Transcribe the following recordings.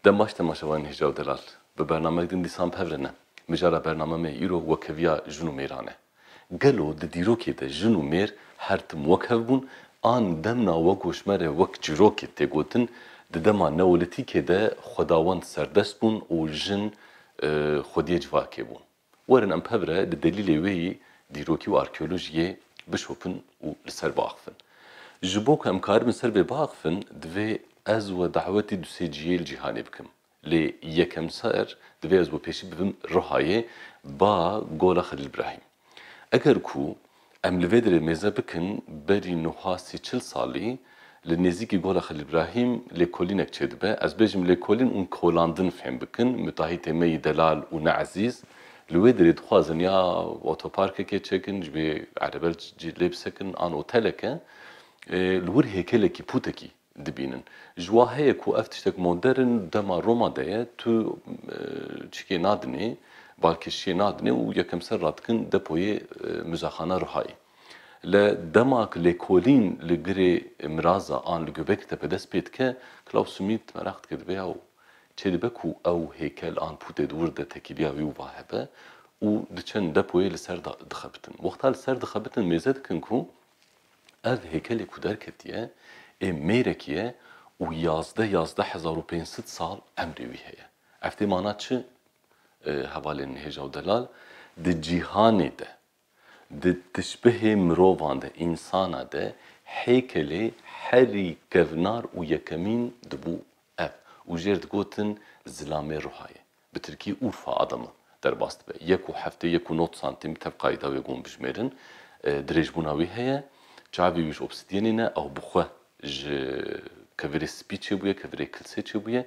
دماش تماشاوان هجاو دلال به برنامه دین دیسان پهرنه مجرا برنامه می ایرو وکویا جنو میرانه گلو د دیرو کې د جنو میر هر تم وکهبون آن دمنا وگوشمره وک جرو کې تگوتن د دما نولتی کې د خداوند سردست بون او جن خودی جواکه بون ورن ام پهره د دلیل وی دیروکی و آرکیولوژیه بشوپن و لسر باخفن جبوك امكار من سر باخفن دوی از و دعوتی دوسیجیل جهانی بکم لی یکم سر دوی از و پیشی ببم رهایه با گولا خلیل ابراهیم اگر کو ام لویدر میزه بکن بری نوحاسی 40 سالی لنزیکی گولا خلیل ابراهیم لکولینک چید به از بجم لکولین اون کولاندن فهم بکن متاهی تیمی دلال و نعزیز لویدر دخوازن یا اوتوپارک که چکن جبه عربل جلیب سکن آن اوتلکه الور هيكلكي بوتكي دبينن جواهي كو افتشتك مودرن دما روما دايه تو تشكي نادني بالكشي نادني ويكم سراتكن دبوي مزاخانه روحاي ل دماك لكولين لغري مرازا ان لغبك تبدس بيتك كلاوس سميت مرخت كدبيا و تشدبكو او هيكل ان بوت دور ده تكيبيا ويو واهبه و دچن دبوي لسر دخبتن وقتها لسر دخبتن ميزد كنكو ev heykeli ku derketiye mêrekiye û yazde 1500 sal emrê wî heye. Ev tê mana çi hevalên hêja delal di cîhanê de di tişbihê mirovan de însana de heykelê herî kevnar û yekemîn dibû ev û jêr digotin zilamê ruhayê bi tirkî Urfa adamı derbas dibe yek û heftê yek û 90 santîm tevqayî da wê gon bijmêrin dirêjbûna wî heye چاوی ویش obsidyenî ne ew bixwe ji kevirê spî çêbûye kevirê kilsê çêbûye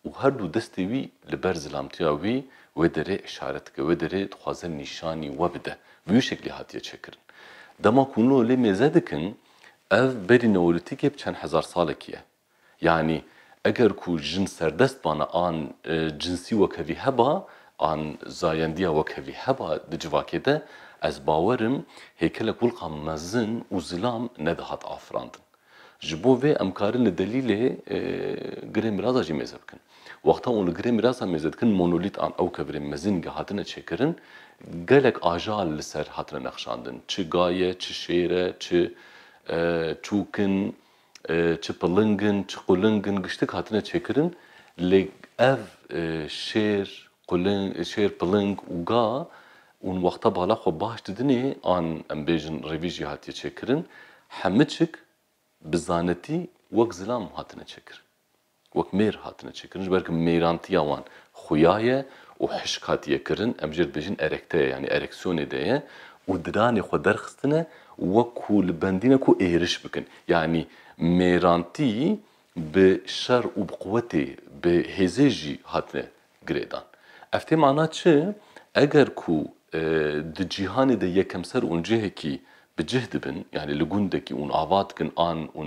û her du destê wî li ber zilamtiya wî wê derê işaret dike wê derê dixwaze nîşanî we bide bi wî şeklî hatiye çêkirin dema ku hûn lê mêze dikin ev berî neolîtîkê bi çend hezar salekî ye yanî eger ku jin serdest bana an cinsî wekevî heba an zayendiya wekevî heba di civakê de ez bawerim heykelek wilqa mezin û zilam nedihat afirandin. Ji bo vê em karin li delîlê girê miraza jî mêze bikin. Wexta û li girê miraza mêze dikin monolît an ew kevirê mezin hatine çêkirin gelek ajal li ser hatine nexşandin. Çi gaye, çi şêre, çi çûkin, çi pilingin, çi qulingin giştik hatine çêkirin lê ev şêr, piling û ga اون وقتا بالا خو باش ددنی آن ام بیجن ریویجی هاتی چکرن همه چک بزانتی وک زلام هاتنه چکر وک میر هاتنه چکرن جبرک میرانتی آوان خویایه و حشک هاتیه کرن ام جر بیجن ارکته یعنی ارکسیونه دیه و درانی خو درخستنه وکو لبندینه کو ایرش بکن یعنی میرانتی به شر و بقوتی به هزیجی هاتنه گریدان افتی معنا چه اگر کو di cîhanê de yekemser û cihekî bi cih dibin yani li gundekî û ava dikin an û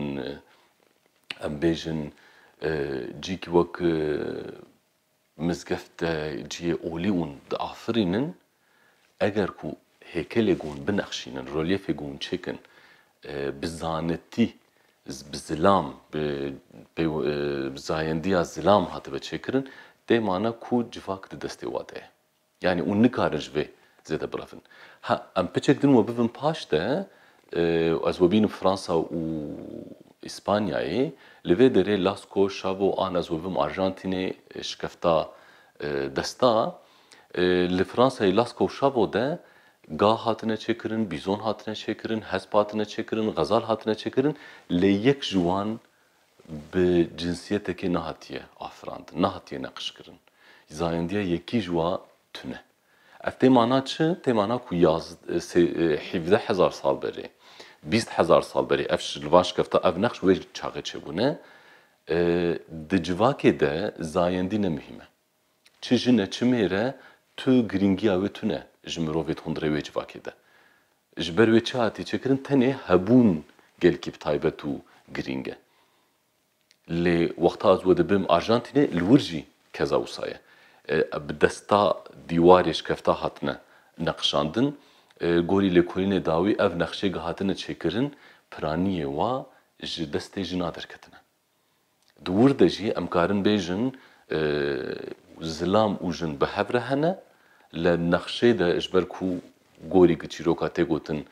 em bêjin cîkî wek mizgeft de ciyê olî û diafirînin eger ku heykelê gon binexşînin rolyefê gon çêkin bi zanetî bi zilam bi zayendiya zilam hatibe çêkirin dê mana ku civak di destê we de ye yani û nikarin ji vê زيادة برافن ها ام بيتشك دين وبفن باشته از وبين فرنسا و اسبانيا لفي دري لاسكو شافو ان از وبم ارجنتيني شكفتا دستا لفرنسا لاسكو شافو ده گا هاتنه چکرن بیزون هاتنه چکرن حسب هاتنه چکرن غزال هاتنه چکرن لیک جوان به جنسیت که نهاتیه آفراند نهاتیه نقش کرن زایندیه یکی جوا تونه اف تیمانا چه؟ تیمانا کو 17,000 سال بری 20,000 سال بری اف شلواش کفتا اف نقش وی چاقه چه بونه دجواکه ده زایندی نمهمه چه جنه چه میره تو گرینگی آوه تونه جمروویت هندره وی جواکه ده جبر وی چه هاتی چه کرن تنه هبون گل کیب تایبت و گرینگه لی وقتا از وده بیم آرژانتینه لورجی کذا وصایه بدستا دیوارش کفتا هاتنه نقشاندن گوری لکولین داوی اف نقشه هاتنه چکرن پرانیه و دسته جنا درکتنه دور دجی امکارن بیجن زلام û jin bi hev re hene li nexşê de ji ber ku gorî çîroka tê gotin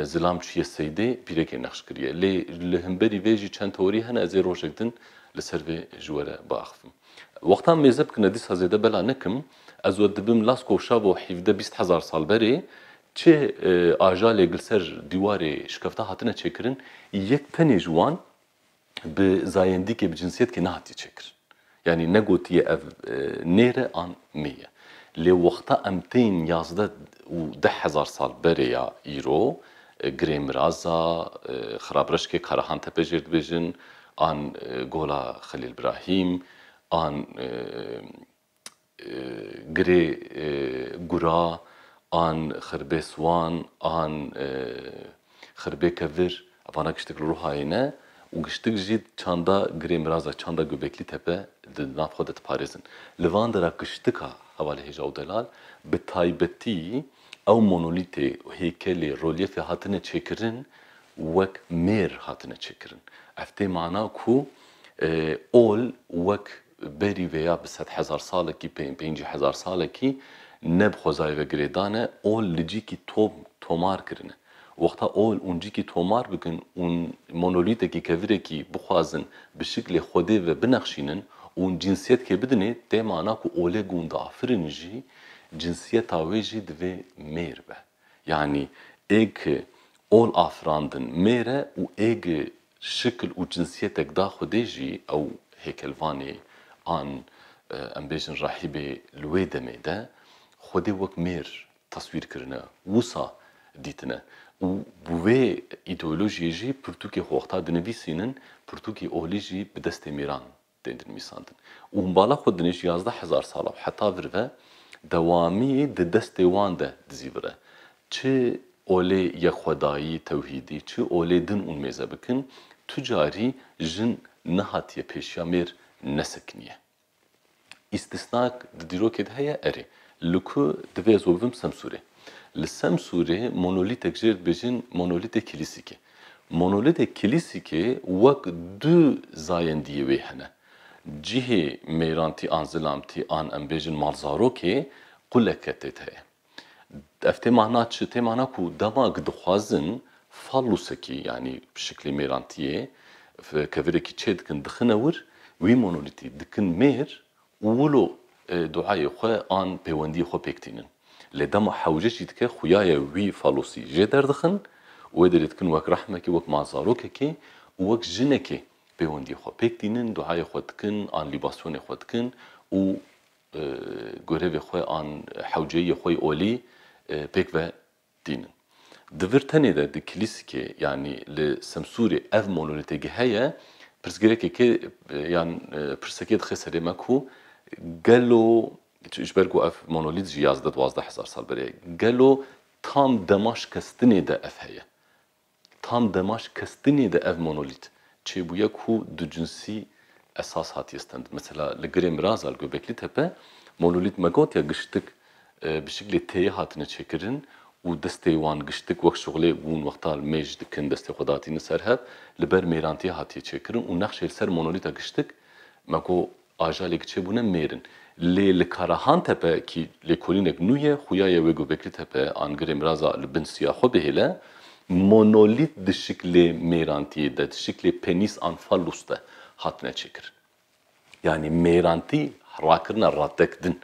zilam çûye seydê pîrekê nexş kiriye. Lê li hemberî vê jî çend teorî hene ez ê rojek din li ser vê ji we re biaxivim. Wextan mêze bikine dîsa zêde bela nekim ez we dibim Laskov şavo 17-20 sal berê çi ajalê gilser dîwarê şikefta hatine çêkirin yek tenê ji wan bi zayendîkê bi cinsiyetkê nehatiye çêkirin. Yani ne gotiye ev nêre an mê ye. Lê wexta em tên 11 û 10,000 sal berê ya îro girêmiraza xirabreshkê Karahantepe jê dibêjin an Gola Xelîl Ibrahîm an girê Gura an Xirbê Swan an Xirbê Kevir evana giştek li Rûhayê ne û giştek jî çanda girêmiraza çanda Göbekli Tepe di nav xwe de diparêzin. Li van de re giştika hevalê hêja û delal bi taybetî ew monolîtê hêkelê rolyefê hatine çêkirin wek mêr hatine çêkirin. Ev tê mana ku ol wek berî vêya bi 100,000 salekî 50,000 salekî ne bi xwezayê ve girêdane ol li cîkî tomar kirine. Wexta ol û cîkî tomar bikin û monolîtekî kevirekî bixwazin bi şiklê Xwedê ve binexşînin û cinsiyetkê bidinê tê mana ku olê gunda afirin jî cinsiyeta wê jî divê mêr be. Yani êgî ol afirandin mêr e û êgî şikil û cinsiyetek da Xwedê jî ew hêkelvanê an em bêjin rahîbê li wê demê de Xwedê wek mêr tasvîr kirine wisa dîtine. û bi vê îdeolojiyê jî pirtûkê xwe wexta dinivîsînin pirtûkê olê jî bi destê mêran tên dinivîsandin. û bala xwe dinêj 11,000 sala heta vir ve dewamî di destê wan de dizîvire. Çi olê yekxwedayî tewhîdî çi olê din û mêze bikin tu carî jin nehatiye pêşiya mêr nesekiniye. İstisnak di dîrokê de heye erê. Li ku divê ez bibim Semsûrê. Li Semsûrê monolîtek jê dibêjin monolîtê kilîsîkê. Monolîtê kilîsîkê wek du zayendiyê wê hene. Cihê mêrantî an zilamtî an em bêjin malzarokê quleke tê heye. Ev tê mana çi? Tê mana ku demak dixwazin fallusekî yani şiklê mêrantiyê kevirekî çê dikin dixine wir wî monolîtî dikin mêr û wilo duayê xwe an pêwendiyê xwe pêktînin. Lê dema hewce jî dike xuyaya wî falosî jê derdixin û wê derê dikin wek rehmekê wek mazarokekê û wek jinekê pêwendiyê xwe pêktînin duayê xwe dikin an lîbasyonê xwe dikin û görevê xwe an hewceyê xwe olî pêk ve dînin. Di vir tenê de di kilîsîkê yani li Semsûrê ev monolîtekî heye pirsgirêkekê yan pirsekê dixe serê me ku gelo ji ber ku ev monolît jî 11-12 sal berê gelo tam dema şikestinê de ev heye. Tam dema şikestinê de ev monolît çêbûye ku du cinsî esas hatiye stendin. Mesela li girêmiraza li Göbekli Tepe monolît me gotiya giştik bi şiklê têyê hatine çêkirin û destê wan giştik wek şuxlê bûn wexta mêj dikin destê xwe datîne ser hev li ber mêrantiyê hatiye çêkirin û nexşê li ser monolîta giştik me got ajalekî çêbûne mêrin. Lê li Karahantepe kî lêkolînek nû ye xuyaya wê Göbekli Tepe an girêmiraza li bin siya xwe bihêle monolît di şiklê mêrantiyê de di şiklê penîs an fallus de hatine çêkirin. Yani mêrantî rakirina ratekdin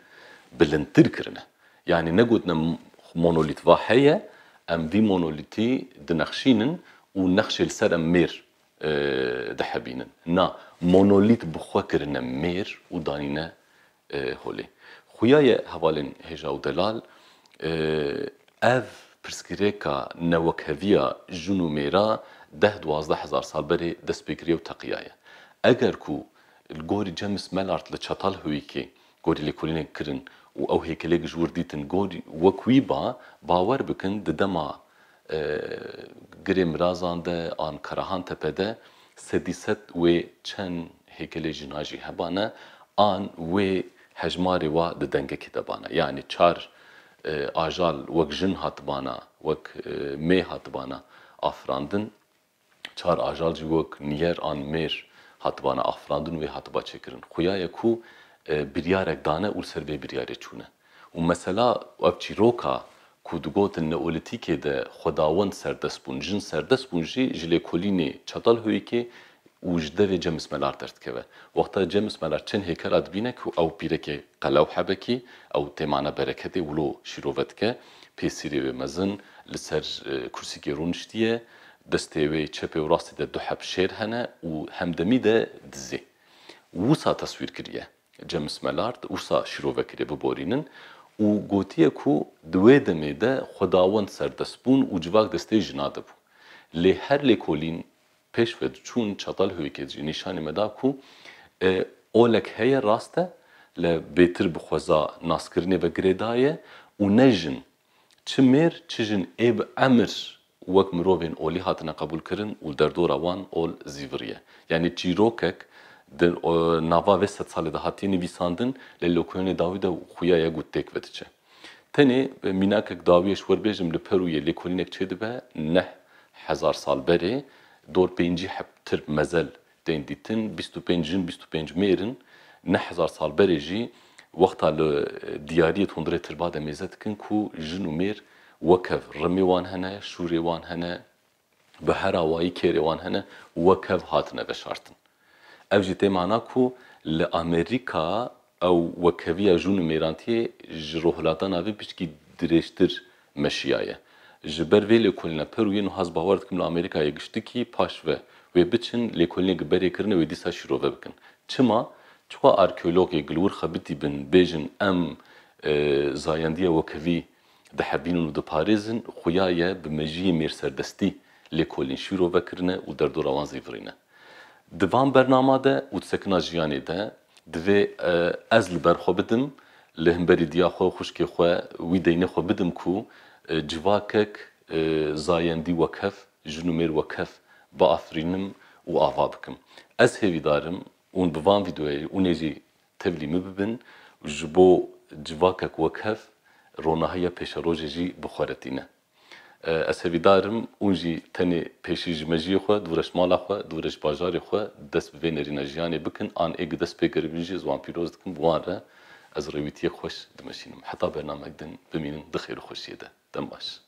bilindtir kirine. Yani ne gotine monolît va heye em vî monolîtî dinexşînin û nexşê li ser em mêr dihebînin. Na monolît bi xwe kirine mêr û danîne holê. Xuyaye hevalên hêja û delal ev pirsgirêka newekheviya jin û mêra 10-12 sal berê destpêkiriye û teqiya ye. Eger ku li gorî James Mellard li Çatalhöyükê gorî lêkolînek kirin û ew hêkelek ji wir dîtin gorî wek wî bawer bikin di dema girêmirazan de an Karahantepe'de sedî sed wê çend hêkelê jîna jî hebane an wê hejmarê wa di dengekê de bane. Yani çar ajal wek jin hatibana wek mê hatibana afirandin çar ajal jî wek niyer an mêr hatibana afirandin wê hatiba çêkirin. Xuya ye ku biryarek dane û ser vê biryarê çûne. û mesela ev çîroka ku digotin neolîtîkê de xwedawend serdest bûn, jin serdest bûn jî ji lêkolînê Çatalhöyükê û ji devê Cemis Melar derdikeve. Wexta Cemis Melar çend hêkela dibîne ku ew pîrekê qelew hebekî, ew têmana bereketê wilo şîrove dike, pêsîrê wê mezin li ser kursîkê rûniştiye, destê wê çepê û rastî de du heb şêr hene û hemdemî de dizê. Wisa teswîr kiriye Cemis Melar, wisa şîrove kiriye biborînin û gotiye ku di wê demê de xwedawend serdest bûn û civak destê jina dibû. Lê her lêkolîn pêş ve çûn Çatalhöyükê jî nîşanê me da ku olek heye rast e li bêtir bi xweza naskirinê ve girêdayê û ne jin çi mêr çi jin ê bi emir wek mirovên olî hatine qebûl kirin û derdora wan ol zîviriye. Yani çîrokek di nava vê sed salê de hatiye nivîsandin lê lêkolînê dawî de xuya ye gut têk vediçe. Tenê mînakek dawiyê ji werbêjim li Perûyê lêkolînek çê dibe neh hezar sal berê dor pêncî hebtir mezel tên dîtin, 25 jin 25 mêrin neh hezar sal berê jî wexta li diyariyê hundirê tirbadê mêze dikin ku jin û mêr wekev rimê wan hene, şûrê wan hene, bi her awayî kêrê wan hene û wekev hatine veşartin. Ev jî tê mana ku li Amerîka ew wekeviya jûn û mêrantiyê ji rohilata navê piştî dirêjtir meşiya ye. Ji ber vê lêkolîna Perûyê nihaz bawer dikim li Amerîkayê giştikî paş ve wê biçin lêkolînê berê kirine wê dîsa şîrove bikin. Çima? Çiqa arkeologê gilwir xebitî bin bêjin em zayendiya wekevî dihebînin û diparêzin, xuya ye bi mejiyê mêrserdestî lêkolîn şîrove kirine û derdora wan zîvirîne. Di van bernama de û sekina jiyanê de divê ez li ber xwe bidim, li hemberî diya xwe xwişkê xwe wî deynê xwe bidim ku civakek zayendî wekev, jin û mêr wekev biafirînim û ava bikim. Ez hêvîdarim û bi van vîdeoyê hûnê jî tevlî min bibin ji bo civakek wekev ronahiya pêşerojê jî bixweretîne. Ez hêvîdarim hûn jî tenê pêşî ji mejiyê xwe, dûreş mala xwe, dûreş bajarê xwe dest bi vê nêrîna jiyanê bikin, an ê dest pê geribîn jî ez wan pîroz dikim, bi wan re ez rêwîtiyek xweş dimeşînim. Heta bernameyek din bimînin di xêr û xweşiyê de. Dem baş.